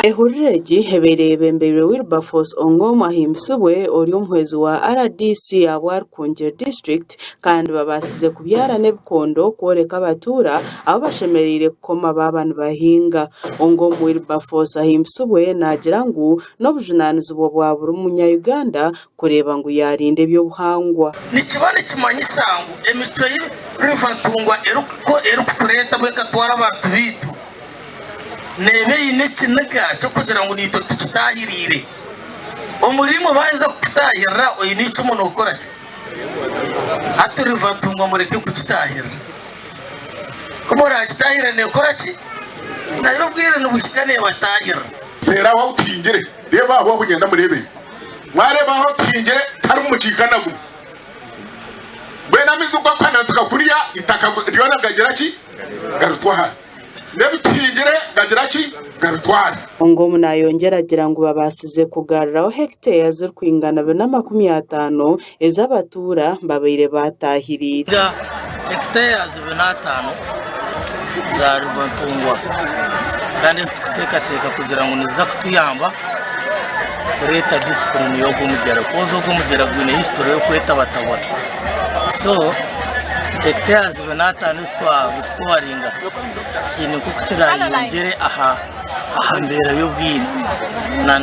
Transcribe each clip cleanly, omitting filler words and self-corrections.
Ehurreji hebereye bembere Wilberforce Ongoma himsubwe ori umhwezi wa RDC abwa Rukungiri district kandi babasize kubyara nebikondo koreka abatura abo bashemerire kukoma babana bahinga Ongoma Wilberforce himsubwe nagira ngo no bujunaniza bwa buri munya Uganda kureba ngo yarinde byo buhangwa nikibane kimanyi sangu emitwe Ntungwa erukutureta mwe katwara abantu bitu nebe inekinaga cyo kugira ngo nito tukitahirire umurimo baza kutahira oyi nico umuntu ukora cyo aturi Ntungwa mureke kukitahira kumora kitahira ne ukora cyo nayo bwira n'ubushikane batahira sera wa utingire reba aho kugenda murebe mwareba aho tingire hari umukikana gu bwena mizuka kwana tukakuriya itaka ryona gagera ki garutwa nebitingire gagera ki garutwara Ongoma nayongera agira ngo babasize kugaruraho hectare z'u kwingana 50 ez'abatura babire batahirira hectare 50 za Ntungwa kandi tukateka kugira ngo niza kutuyamba leta discipline yo Omugyera kozo Omugyera gwine history yo kweta batabora so hectare 50 storinga ine kukutira yongere aha mbera yo bwine na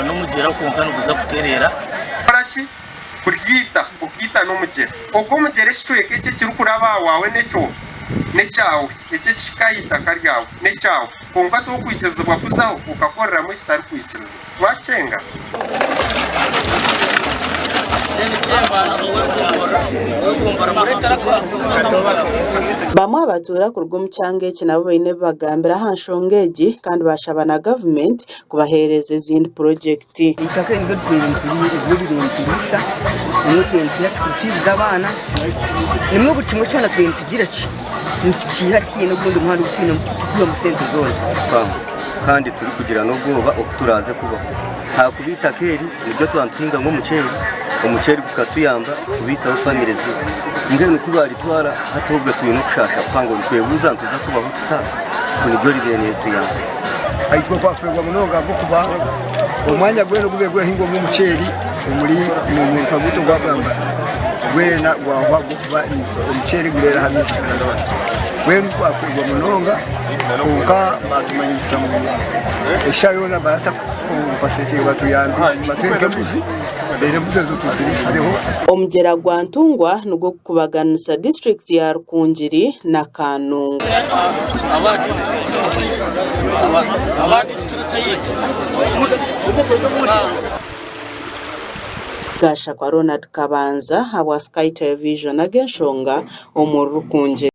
n'Omugyera konkana guza kuterera paraki kuryita ukita n'Omugyera Omugyera shitweke cyo kirukuraba wawe necyawe icyo kikayita karyawe necyawe konka to kwikizwa kuzaho ukakorera mu kitari kwikizwa wacenga bamwe abatura ku rw'umucange kinabo bine bagambira hanshongeji kandi bashabana government kubahereza izindi project itaka nibyo twirinturi bisa nimwe twintiya sikufiri z'abana nimwe buri kimwe cyona twintugira ki nikihatiye no gundi muhanda gupina kuba mu center zone kandi turi kugira no bwoba okuturaze kuba hakubita keri nibyo twantuhinga ngo umuceri gukatuyamba kubisaho family zi nge nukubari twara hatobwe tuyino kushasha kwango bikwebuza ntuza kubaho tuta kunibyo libene tuyamba ayitwa kwafegwa munonga bwo kuba umwanya gweno gubegwe hingo mu muceri muri mu kabuto gwagamba gwena gwa kuba umuceri gurera hamisi kanarona gwenu kwafegwa munonga uka batumanyisa mu eshayona basa kupasete watu yandi batweke muzi bere muzezo tuzirisizeho Omugyera gwa Ntungwa nugo kubaganisa district ya Rukungiri na Kanungu aba district yetu Gasha kwa Ronald Kabanza wa Sky Television agenshonga omuru Rukungiri.